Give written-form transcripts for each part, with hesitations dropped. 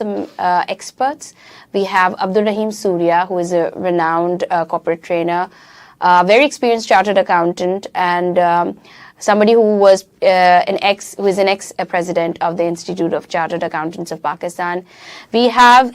some experts. We have Abdul Rahim Surya, who is a renowned corporate trainer, very experienced chartered accountant, and somebody who is an ex-president of the Institute of Chartered Accountants of Pakistan. We have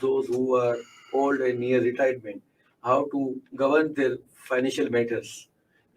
those who are old and near retirement, how to govern their financial matters.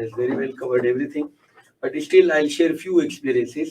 has very well covered everything, but still I'll share few experiences.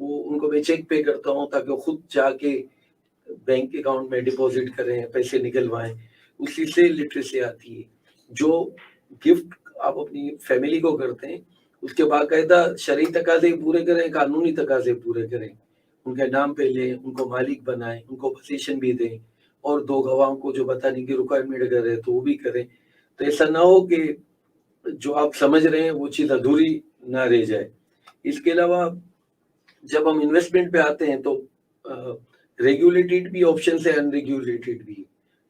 وہ ان کو میں cheque pay کرتا ہوں تاکہ وہ خود جا کے بینک اکاؤنٹ میں ڈپازٹ کریں, پیسے نکلوائیں. اسی سے لٹریسی آتی ہے. جو گفٹ آپ اپنی فیملی کو کرتے ہیں اس کے باقاعدہ شرعی تقاضے پورے کریں, قانونی تقاضے پورے کریں, ان کے نام پہ لیں, ان کو مالک بنائیں, ان کو پوزیشن بھی دیں, اور 2 گواہوں کو جو بتانے کی ریکوائرمنٹ اگر ہے تو وہ بھی کریں. تو ایسا نہ ہو کہ جو آپ سمجھ رہے ہیں وہ چیز ادھوری نہ رہ جائے. اس کے علاوہ جب ہم انویسٹمنٹ پہ آتے ہیں تو ریگولیٹڈ بھی آپشن ہے, ان ریگولیٹڈ بھی.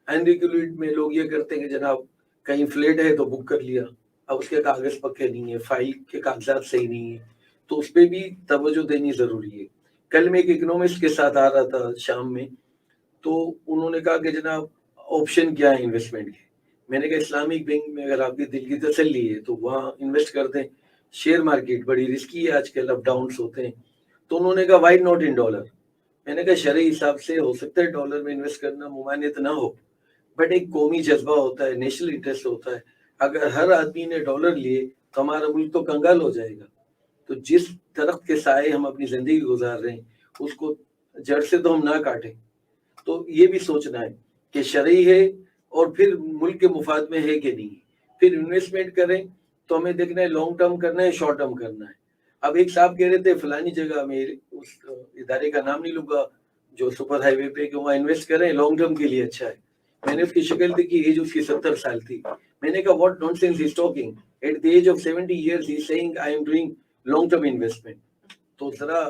ان ریگولیٹڈ میں لوگ یہ کرتے ہیں کہ جناب کہیں فلیٹ ہے تو بک کر لیا, اب اس کے کاغذ پکے نہیں ہے, فائل کے کاغذات صحیح نہیں ہے, تو اس پہ بھی توجہ دینی ضروری ہے. کل میں ایک اکنومسٹ کے ساتھ آ رہا تھا شام میں, تو انہوں نے کہا کہ جناب آپشن کیا ہے انویسٹمنٹ کے. میں نے کہا اسلامک بینک میں اگر آپ کی دل کی تسلی ہے تو وہاں انویسٹ کر دیں. شیئر مارکیٹ بڑی رسکی ہے آج کل, اپ ڈاؤنس ہوتے ہیں. تو انہوں نے کہا وائی ناٹ ان ڈالر. میں نے کہا شرعی حساب سے ہو سکتا ہے ڈالر میں انویسٹ کرنا ممانعت نہ ہو, بٹ ایک قومی جذبہ ہوتا ہے, نیشنل انٹرسٹ ہوتا ہے. اگر ہر آدمی نے ڈالر لیے تو ہمارا ملک تو کنگال ہو جائے گا. تو جس درخت کے سائے ہم اپنی زندگی گزار رہے ہیں اس کو جڑ سے تو ہم نہ کاٹیں. تو یہ بھی سوچنا ہے کہ شرعی ہے اور پھر ملک کے مفاد میں ہے کہ نہیں. پھر انویسٹمنٹ کریں تو ہمیں دیکھنا ہے لانگ ٹرم کرنا ہے, شارٹ ٹرم کرنا ہے. اب ایک صاحب کہہ رہے تھے فلانی جگہ میں, اس ادارے کا نام نہیں لوں گا, جو سپر ہائی وے پہ, کہ وہاں انویسٹ کریں لانگ ٹرم کے لیے اچھا ہے. میں نے اس کی شکل دیکھی, ایج اس کی 70 سال تھی. میں نے کہا what nonsense is talking, at the age of 70 years he is saying I am doing long term investment. تو ذرا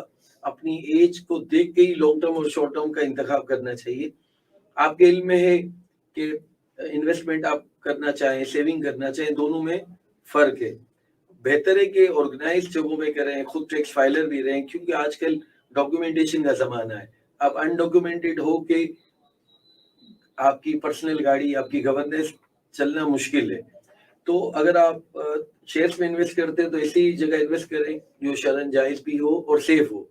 اپنی ایج کو دیکھ کے ہی لانگ ٹرم اور شارٹ ٹرم کا انتخاب کرنا چاہیے. آپ کے علم میں ہے کہ انویسٹمنٹ آپ کرنا چاہیں, سیونگ کرنا چاہیں, دونوں میں فرق ہے. بہتر ہے کہ آرگنائز جگہوں میں کریں, خود ٹیکس فائلر بھی رہیں, کیونکہ آج کل ڈاکومنٹیشن کا زمانہ ہے. اب انڈاکومنٹڈ ہو کے آپ کی پرسنل گاڑی, آپ کی گورننس چلنا مشکل ہے. تو اگر آپ شیئرس میں انویسٹ کرتے ہیں تو ایسی جگہ انویسٹ کریں جو شرعاً جائز بھی ہو اور سیف ہو.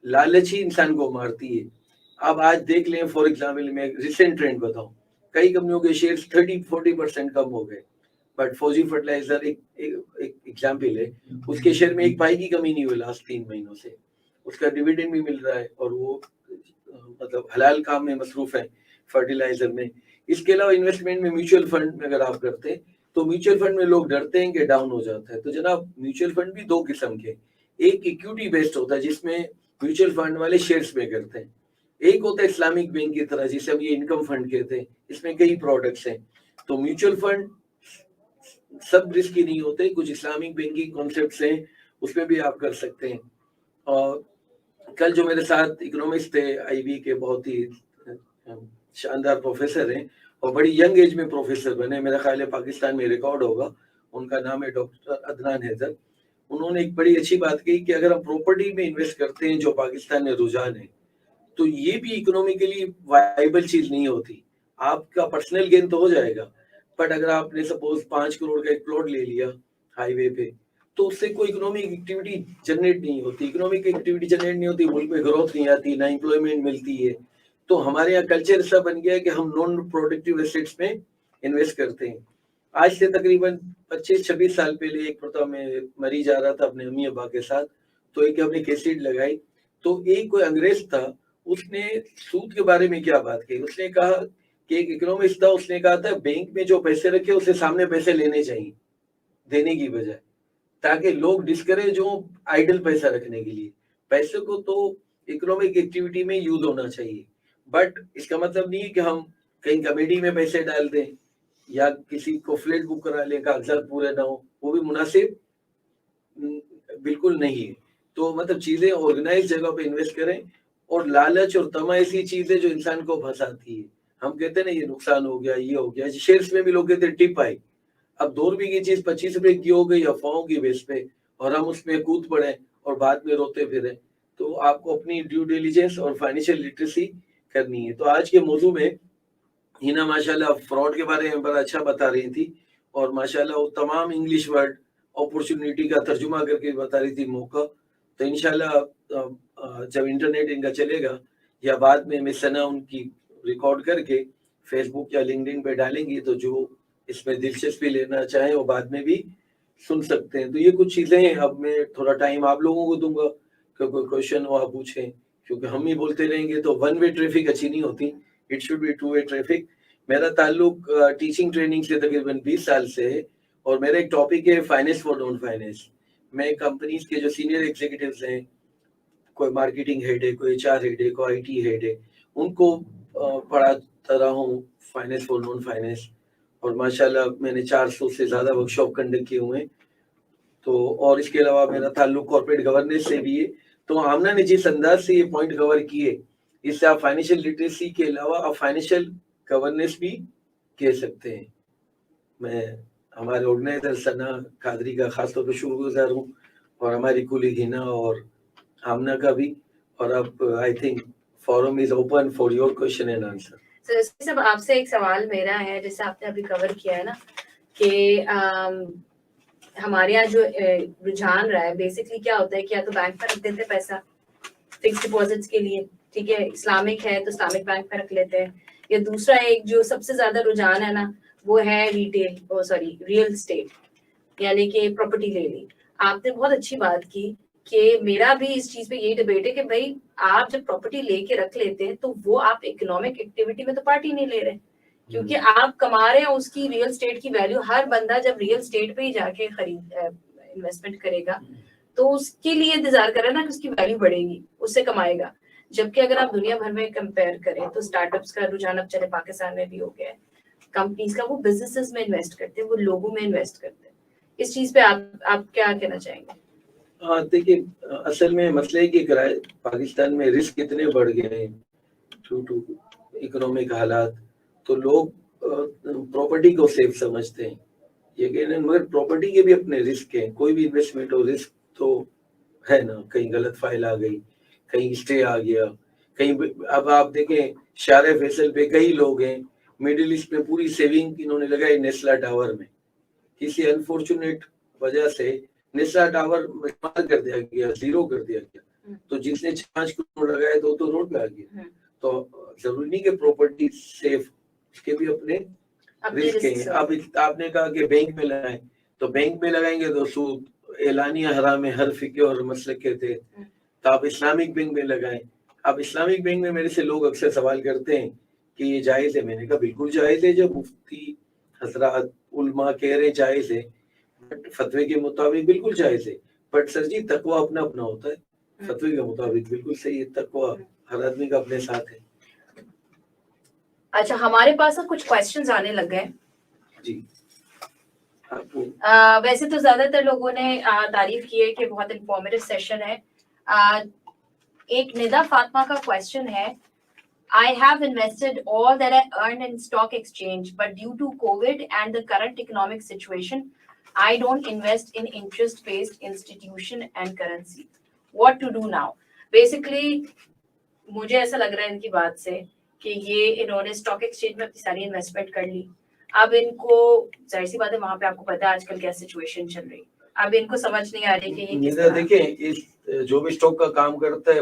لالچ ہی انسان کو مارتی ہے. آپ آج دیکھ لیں, فار ایگزامپل میں ریسنٹ ٹرینڈ بتاؤں, کئی کمپنیوں کے شیئرس 30-40% کم ہو گئے, بٹ فوجی فرٹیلائزر ایک ایگزامپل ہے, اس کے شیئر میں 1 پائی کی کمی نہیں ہوئی لاسٹ 3 مہینوں سے. اس کا ڈیویڈنڈ بھی مل رہا ہے اور وہ مطلب حلال کام میں مصروف ہے فرٹیلائزر میں. اس کے علاوہ انویسٹمنٹ میں میوچل فنڈ میں اگر آپ کرتے ہیں تو میوچل فنڈ میں لوگ ڈرتے ہیں کہ ڈاؤن ہو جاتا ہے. تو جناب میوچل فنڈ بھی 2 قسم کے, ایک ایکوٹی بیسڈ ہوتا ہے جس میں میوچل فنڈ والے شیئرس میں کرتے ہیں, ایک ہوتا ہے اسلامک بینک کی طرح جسے ہم یہ انکم فنڈ کہتے ہیں, اس میں کئی پروڈکٹس ہیں. تو میوچل فنڈ سب رسکی نہیں ہوتے, کچھ اسلامک بینکنگ کانسیپٹس ہیں, اس میں بھی آپ کر سکتے ہیں. اور کل جو میرے ساتھ اکنومکس تھے آئی بی کے, بہت ہی شاندار پروفیسر ہیں اور بڑی ینگ ایج میں پروفیسر بنے, میرا خیال ہے پاکستان میں ریکارڈ ہوگا. ان کا نام ہے ڈاکٹر عدنان حیدر. انہوں نے ایک بڑی اچھی بات کہی کہ اگر ہم پراپرٹی میں انویسٹ کرتے ہیں جو پاکستان میں رجحان ہے, تو یہ بھی اکنومیکلی وائبل چیز نہیں ہوتی. آپ کا پرسنل گین تو ہو جائے گا, بٹ اگر آپ نے سپوز 5 کروڑ کا ایک پلاٹ لے لیا ہائی وے پہ, تو اس سے کوئی اکنامک ایکٹیویٹی جنریٹ نہیں ہوتی. اکنامک ایکٹیویٹی جنریٹ نہیں ہوتی, ملک میں گروتھ نہیں آتی, نہ امپلائمنٹ ملتی ہے. تو ہمارے یہاں کلچر ایسا بن گیا ہے کہ ہم نان پروڈکٹیو ایسیٹس میں انویسٹ کرتے ہیں. آج سے تقریباً 25-26 سال پہلے ایک مرتبہ میں مری جا رہا تھا اپنے امی ابا کے ساتھ, تو ایک ہم نے کیسٹ لگائی, تو ایک کوئی انگریز تھا, اس نے سود کے بارے میں کیا بات کہی. اس نے کہا کہ ایک اکنومسٹ تھا, اس نے کہا تھا بینک میں جو پیسے رکھے اسے سامنے پیسے لینے چاہیے دینے کی بجائے, تاکہ لوگ ڈسکریج ہوں آئیڈل پیسہ رکھنے کے لیے. پیسے کو تو اکنامک ایکٹیویٹی میں یوز ہونا چاہیے, بٹ اس کا مطلب نہیں ہے کہ ہم کہیں کمیٹی میں پیسے ڈال دیں یا کسی کو فلیٹ بک کرا لیں, کاغذات پورے نہ ہو, وہ بھی مناسب بالکل نہیں ہے. تو مطلب چیزیں آرگنائز جگہ پہ انویسٹ کریں. اور لالچ اور طمع ایسی چیز ہے جو انسان کو پھنساتی ہے. ہم کہتے ہیں نا یہ نقصان ہو گیا, یہ ہو گیا. شیئرس میں بھی لوگ کہتے ہیں ٹپ آئی, اب 2 روپے کی چیز 25 روپے کی ہو گئی افواہوں کی بیس پہ, اور ہم اس میں کود پڑے اور بعد میں روتے پھریں. تو آپ کو اپنی ڈیو ڈیلیجنس اور فائنینشیل لٹریسی کرنی ہے. تو آج کے موضوع میں ہینا ماشاءاللہ فراڈ کے بارے میں بڑا اچھا بتا رہی تھی, اور ماشاءاللہ وہ تمام انگلش ورڈ اپورچونیٹی کا ترجمہ کر کے بتا رہی تھی, موقع. تو انشاءاللہ جب انٹرنیٹ ان کا چلے گا یا بعد میں ثنا ان کی ریکارڈ کر کے فیس بک یا لنکڈ پہ ڈالیں گی, تو جو اس میں دلچسپی لینا چاہیں وہ بعد میں بھی سن سکتے ہیں. تو یہ کچھ چیزیں ہیں. اب میں تھوڑا ٹائم آپ لوگوں کو دوں گا کوئی کوشچن ہو آپ پوچھیں, کیونکہ ہم ہی بولتے رہیں گے تو ون وے ٹریفک اچھی نہیں ہوتی, it should be two way traffic. میرا تعلق ٹیچنگ ٹریننگ سے تقریباً 20 سال سے ہے, اور میرا ایک ٹاپک ہے فائنینس فار نان فائنینس. میں کمپنیز کے جو سینئر ایگزیکٹوز ہیں, کوئی مارکیٹنگ ہیڈ ہے, کوئی HR ہیڈ ہے, کوئی IT ہیڈ ہے, ان کو پڑھاتا رہا ہوں فائنینس فار نان فائنینس. اور ماشاءاللہ میں نے 400 سے زیادہ ورک شاپ کنڈکٹ کیے ہوئے ہیں. تو اور اس کے علاوہ میرا تعلق کارپوریٹ گورننس سے بھی ہے. تو آمنہ نے جس انداز سے یہ پوائنٹ کور کیے, اس سے آپ فائنینشیل لٹریسی کے علاوہ آپ فائنینشیل گورننس بھی کہہ سکتے ہیں. میں ہمارے آرگنائزر ثنا قادری کا خاص طور پہ شکر گزار ہوں, اور ہماری کولیگ ہنا اور آمنہ کا بھی. اور اب I think forum is open for your question and answer. سب آپ سے ایک سوال میرا ہے, جیسے آپ نے ابھی کور کیا ہے نا کہ ہمارے یہاں جو رجحان رہا ہے بیسکلی کیا ہوتا ہے کہ یا تو بینک میں رکھ دیتے پیسہ فکس ڈپازٹس کے لیے, ٹھیک ہے, اسلامک ہے تو اسلامک بینک میں رکھ لیتے ہیں, یا دوسرا ایک جو سب سے زیادہ رجحان ہے نا وہ ہے ریئل اسٹیٹ, یعنی کہ پراپرٹی لے لی. آپ نے بہت اچھی بات کی کہ میرا بھی اس چیز پہ یہی ڈبیٹ ہے کہ بھائی آپ جب پراپرٹی لے کے رکھ لیتے ہیں تو وہ آپ اکنامک ایکٹیویٹی میں تو پارٹی نہیں لے رہے, کیونکہ آپ کما رہے ہیں اس کی ریئل اسٹیٹ کی ویلیو. ہر بندہ جب ریئل اسٹیٹ پہ ہی جا کے انویسٹمنٹ کرے گا تو اس کے لیے انتظار کرے نا کہ اس کی ویلیو بڑھے گی, اس سے کمائے گا. جبکہ اگر آپ دنیا بھر میں کمپیئر کریں تو اسٹارٹ اپس کا رجحان اب چلے پاکستان میں بھی ہو گیا ہے, کمپنیز کا وہ بزنسز میں انویسٹ کرتے ہیں, وہ لوگوں میں انویسٹ کرتے ہیں. اس چیز پہ آپ کیا کہنا چاہیں گے؟ ہاں دیکھیے, اصل میں مسئلہ ہے کہ پاکستان میں رسک اتنے بڑھ گئے ہیں ڈیو ٹو اکنامک حالات, تو لوگ پراپرٹی کو سیف سمجھتے ہیں. یہ کہ مگر پراپرٹی کے بھی اپنے رسک ہیں. کوئی بھی انویسٹمنٹ ہو رسک تو ہے نا, کہیں غلط فائل آ گئی, کہیں اسٹے آ گیا, کہیں. اب آپ دیکھیں شارع فیصل پہ کئی لوگ ہیں, مڈل ایسٹ میں پوری سیونگ انہوں نے لگائی نیسلا ٹاور میں, کسی انفارچونیٹ وجہ سے نیسلا ٹاور استعمال کر دیا گیا, زیرو کر دیا گیا, تو جس نے 5 کروڑ لگائے تو روڈ پہ آ گیا. تو ضروری نہیں کہ پراپرٹی سیف, اس کے بھی اپنے رسک ہیں. اب آپ نے کہا کہ بینک میں لگائیں, تو بینک میں لگائیں گے تو سود اعلانیہ حرام ہے ہر فقہ اور مسلک کے تھے. تو آپ اسلامک بینک میں لگائیں. اب اسلامک بینک میں میرے سے لوگ اکثر سوال کرتے ہیں کہ یہ جائز ہے. میں نے کہا بالکل جائز ہے, جب مفتی حضرات علماء کہہ رہے جائز ہے, فتوے کے مطابق بالکل جائز ہے. بٹ سر جی تقوی اپنا اپنا ہوتا ہے, فتوے کے مطابق بالکل صحیح ہے, تقوی ہر آدمی کا اپنے ساتھ ہے. اچھا, ہمارے پاس کچھ کوسچنز آنے لگ گئے. جی ویسے تو زیادہ تر لوگوں نے تعریف کی ہے کہ بہت انفارمیٹیو سیشن ہے. ایک ندا فاطمہ کا کوسچن ہے, I have invested all that I earned in stock exchange, but due to COVID and the current economic situation, I don't invest in interest-based institution and currency. What to do now? Basically, مجھے ایسا لگ رہا ہے ان کی بات سے کہ یہ انہوں نے اسٹاک ایکسچینج میں اپنی ساری انویسٹمنٹ کر لی. اب ان کو ظاہر سی بات ہے وہاں پہ آپ کو پتا ہے آج کل کیا سچویشن چل رہی, اب ان کو سمجھ نہیں آ رہی کہ یہ کس طرح. دیکھیں جو بھی اسٹاک کا کام کرتا ہے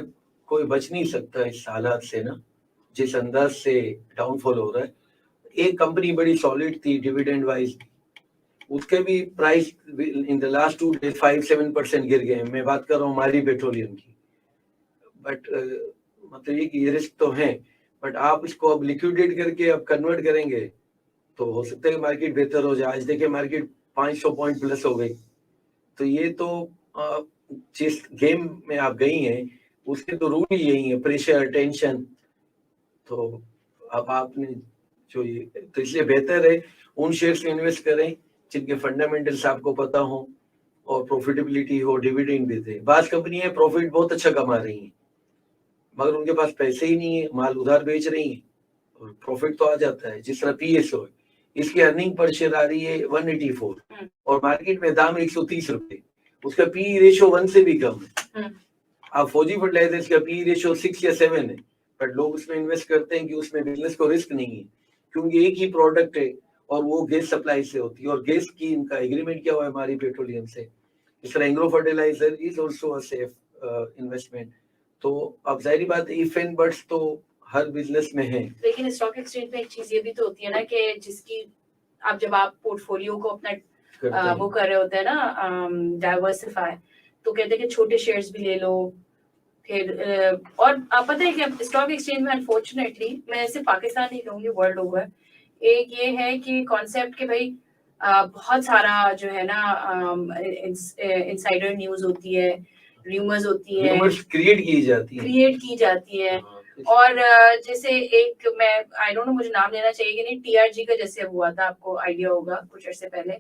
کوئی بچ نہیں سکتا اس حالات سے نا, جس انداز سے ڈاؤن فال ہو رہا ہے. ایک کمپنی بڑی سالڈ تھی ڈیویڈنڈ وائز, اس کے بھی price in the last 2 days 5-7% گر گئے. میں بات کر رہا ہوں ہماری پیٹرولیم کی. بٹ مطلب یہ کہ یہ رسک تو ہیں, بٹ آپ اس کو اب لیکویڈیٹ کر کے اب کنورٹ کریں گے تو ہو سکتا ہے کہ مارکیٹ بہتر ہو جائے. آج دیکھیں مارکیٹ 500 پوائنٹ پلس ہو گئی. تو یہ تو جس گیم میں آپ گئی ہیں اس کے تو رول ہی یہی ہے, پریشر ٹینشن. تو اب آپ نے جو یہ تو اس لیے بہتر ہے ان شیئرس میں انویسٹ کریں جن کے فنڈامنٹلس آپ کو پتا ہوں اور پروفیٹیبلٹی ہو, ڈیویڈنڈ بھی دے. بعض کمپنیاں پروفٹ بہت اچھا کما رہی ہیں مگر ان کے پاس پیسے ہی نہیں ہے, مال ادھار بیچ رہی ہیں اور پروفٹ تو آ جاتا ہے. جس طرح PSO ہے, اس کی ارننگ پر شیئر آ رہی ہے 184 اور مارکیٹ میں دام 130 روپے, اس کا PE ریشو 1 سے بھی کم ہے. آپ فوجی فرٹیلائزرز کا PE ریشو 6 یا 7 ہے, بٹ لوگ اس میں انویسٹ کرتے ہیں کہ اس میں بزنس کو رسک نہیں ہے کیونکہ ایک ہی پروڈکٹ ہے اور وہ گیس سپلائی سے ہوتی ہے, اور گیس کی ان کا ایگریمنٹ کیا ہوا ہے ہماری پیٹرولیم سے. اس طرح Engro fertilizer is also a safe investment. تو اب ظاہری بات ایف اینڈ بٹس تو ہر بزنس میں ہیں. لیکن اسٹاک ایکسچینج میں ایک چیز یہ بھی تو ہوتی ہے نا کہ جس کی اب جب آپ پورٹ فولیو کو اپنا وہ کر رہے ہوتے ہیں نا ڈائیورسفائی, تو کہتے ہیں کہ چھوٹے شیئرز بھی لے لو, پھر اور آپ پتہ ہے کہ اسٹاک ایکسچینج میں انفارچونیٹلی میں صرف پاکستان نہیں کہوں گی ورلڈ اوور ایک یہ ہے کہ کانسیپٹ کہ بھائی بہت سارا جو ہے نا انسائڈر نیوز ہوتی ہے ریومرز ہوتی ہے کریٹ کی جاتی ہے اور جیسے ایک میں آئی ڈونٹ نو مجھے نام لینا چاہیے کہ نہیں TRG کا جیسے ہوا تھا آپ کو آئیڈیا ہوگا کچھ عرصے پہلے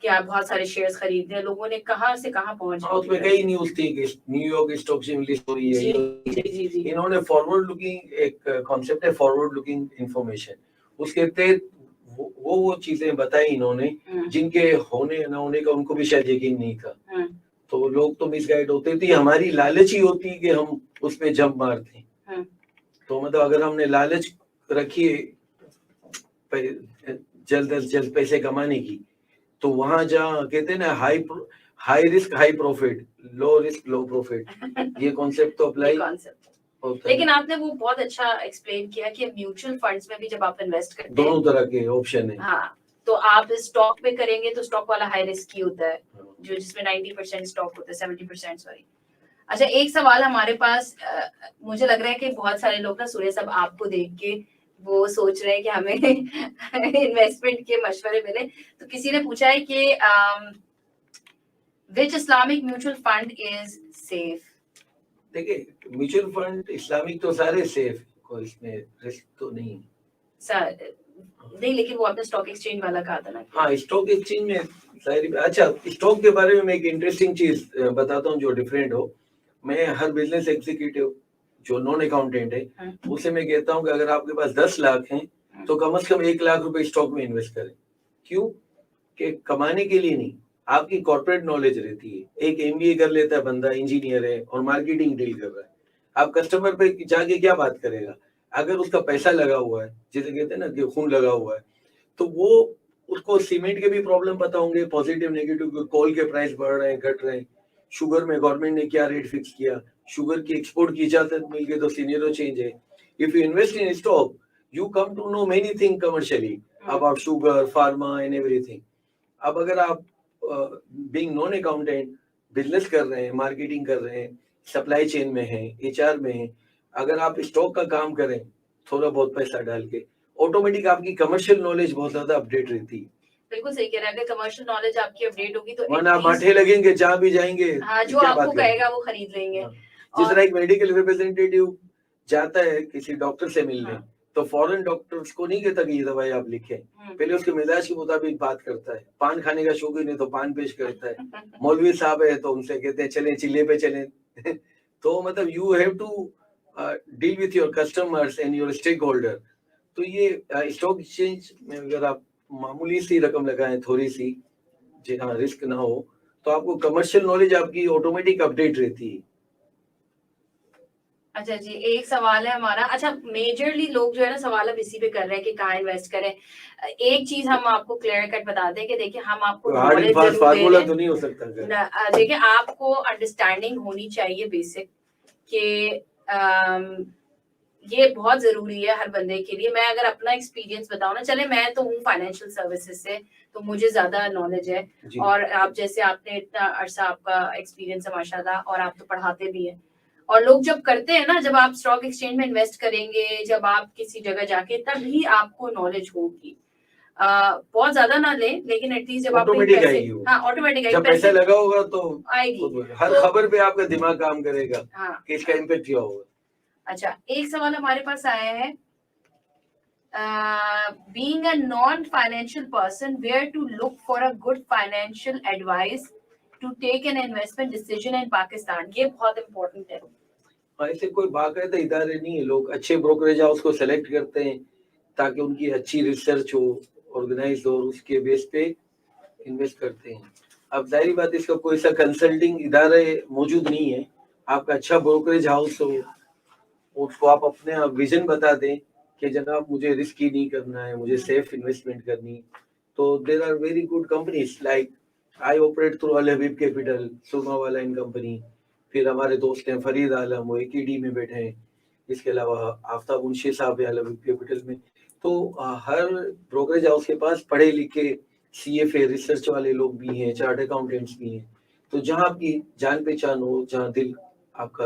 کہ آپ بہت سارے شیئرز خریدتے ہیں لوگوں نے کہاں سے کہاں پہنچ اس میں کئی نیوز تھی کہ new York stock exchange list ہوئی ہے جی انہوں نے فارورڈ لوکنگ ایک کانسیپٹ ہے فارورڈ لوکنگ انفارمیشن اس کے تحت وہ چیزیں بتائی انہوں نے جن کے ہونے نہ ہونے کا ان کو بھی شاید یقین نہیں تھا تو لوگ تو مس گائیڈ ہوتے تھے ہماری لالچ ہی ہوتی کہ ہم اس میں جمپ مارتے تو مطلب اگر ہم نے لالچ رکھی جلد از جلد پیسے کمانے کی تو وہاں جہاں کہتے ہیں نا high risk high profit low risk low profit یہ کانسیپٹ تو اپلائی لیکن آپ نے وہ بہت اچھا ایکسپلین کیا کہ میوچل فنڈز میں بھی جب آپ انویسٹ کرتے ہیں دونوں طرح کے آپشن ہیں ہاں تو آپ اسٹاک پہ کریں گے تو اسٹاک والا ہائی رسک ہی ہوتا ہے جو جس میں 90% اسٹاک ہوتا ہے 70% سوری. اچھا ایک سوال ہمارے پاس مجھے لگ رہا ہے کہ بہت سارے لوگ نا سوریا صاحب آپ کو دیکھ کے وہ سوچ رہے ہیں کہ ہمیں انویسٹمنٹ کے مشورے ملے تو کسی نے پوچھا ہے کہ which Islamic mutual fund is safe؟ دیکھیں میوچل فنڈ اسلامک تو سارے سیف کوئی اس میں رسک تو نہیں نہیں لیکن وہ آپ نے اسٹاک ایکسچینج والا کہا تھا نا ہاں اسٹاک ایکسچینج میں اچھا اسٹاک کے بارے میں میں ایک انٹرسٹنگ چیز بتاتا ہوں جو ڈفرینٹ ہو میں ہر بزنس ایگزیکٹو جو نان اکاؤنٹنٹ ہے اسے میں کہتا ہوں کہ اگر آپ کے پاس 10 لاکھ ہیں تو کم از کم 1 لاکھ روپے اسٹاک میں انویسٹ کریں کیوں کہ کمانے کے لیے نہیں آپ کی کارپوریٹ نالج رہتی ہے ایک MBA کر لیتا ہے بندہ انجینئر ہے اور مارکیٹنگ ڈیل کر رہا ہے آپ کسٹمر پہ جا کے کیا بات کرے گا اگر اس کا پیسہ لگا ہوا ہے جسے کہتے ہیں نا کہ خون لگا ہوا ہے تو وہ اس کو سیمنٹ کے بھی پرابلم پتا ہوں گے پازیٹیو نیگیٹو کول کے پرائس بڑھ رہے ہیں گھٹ رہے ہیں شوگر میں گورنمنٹ نے کیا ریٹ فکس کیا شوگر کی ایکسپورٹ کی اجازت مل گئی تو سینیرو چینج ہے if you invest in stock you come to know many things commercially about sugar pharma and everything اب اگر آپ being non accountant بزنس کر رہے ہیں مارکیٹنگ کر رہے ہیں سپلائی چین میں ہیں HR میں ہیں اگر آپ اسٹاک کا کام کریں تھوڑا بہت پیسہ ڈال کے آٹومیٹک آپ کی کمرشل نالج بہت زیادہ اپڈیٹ رہتی ہے بالکل صحیح کہہ رہے ہیں اگر کمرشل نالج آپ کی اپڈیٹ ہوگی تو ورنہ آپ آٹھے لگیں گے جہاں بھی جائیں گے جو آپ کو کہے گا وہ خرید لیں گے جس طرح ایک میڈیکل ریپرزینٹیٹیو جاتا ہے کسی ڈاکٹر سے ملنے تو فورن ڈاکٹر کو نہیں کہتا کہ یہ دوائی آپ لکھیں پہلے اس کے مزاج کے مطابق بات کرتا ہے پان کھانے کا شوقین ہے تو پان پیش کرتا ہے مولوی صاحب ہے تو ان سے کہتے ہیں چلیں چلے پہ چلیں تو مطلب you have to deal with your customers and your stakeholder تو یہ اسٹاک ایکسچینج میں اگر آپ معمولی سی رقم لگائیں تھوڑی سی جہاں رسک نہ ہو تو آپ کو کمرشل نالج آپ کی آٹومیٹک اپڈیٹ رہتی ہے. اچھا جی ایک سوال ہے ہمارا اچھا میجرلی لوگ جو ہے نا سوال اب اسی پہ کر رہے ہیں کہ کہاں انویسٹ کریں ایک چیز ہم آپ کو کلیئر کٹ بتا دیں کہ دیکھیں ہم آپ کو فارمولا تو نہیں ہو سکتا دیکھیں آپ کو انڈرسٹینڈنگ ہونی چاہیے بیسک کہ یہ بہت ضروری ہے ہر بندے کے لیے میں اگر اپنا ایکسپیرینس بتاؤں نا چلے میں تو ہوں فائنینشیل سروسز سے تو مجھے زیادہ نالج ہے اور آپ جیسے آپ نے اتنا عرصہ آپ کا ایکسپیرینس ہے ماشاء اللہ اور آپ تو پڑھاتے بھی ہیں اور لوگ جب کرتے ہیں نا جب آپ اسٹاک ایکسچینج میں انویسٹ کریں گے جب آپ کسی جگہ جا کے تب ہی آپ کو نالج ہوگی بہت زیادہ نہ لیں لیکن ایٹ لیسٹ جب آپ آٹومیٹک جب پیسہ لگا ہوگا تو آئے گی ہر خبر پہ آپ کا دماغ کام کرے گا کہ اس کا امپیکٹ کیا ہوگا. اچھا ایک سوال ہمارے پاس آیا ہے being a non-financial person where to look for a good financial advice to take an investment decision in Pakistan یہ بہت امپورٹنٹ ہے. ایسے کوئی باقاعدہ ادارے نہیں ہے لوگ اچھے بروکریج ہاؤس کو سلیکٹ کرتے ہیں تاکہ ان کی اچھی ریسرچ ہو آرگنائز ہو اور اس کے بیس پہ انویسٹ کرتے ہیں. اب ظاہری بات اس کا کوئی سا کنسلٹنگ ادارے موجود نہیں ہے آپ کا اچھا بروکریج ہاؤس ہو اس کو آپ اپنے ویژن بتا دیں کہ جناب مجھے رسک ہی نہیں کرنا ہے مجھے سیف انویسٹمنٹ کرنی تو there are very good companies like I operate through Al Habib capital سرما والا ان کمپنی پھر ہمارے دوست ہیں فرید عالم وہ AKD میں بیٹھے ہیں اس کے علاوہ آفتاب منشی صاحب ہیں الحبیب کیپٹل میں تو ہر بروکریج ہاؤس کے پاس پڑھے لکھے CFA ریسرچ والے لوگ بھی ہیں چارٹ اکاؤنٹنٹس بھی ہیں تو جہاں آپ کی جان پہچان ہو جہاں دل آپ کا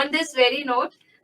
on this very note,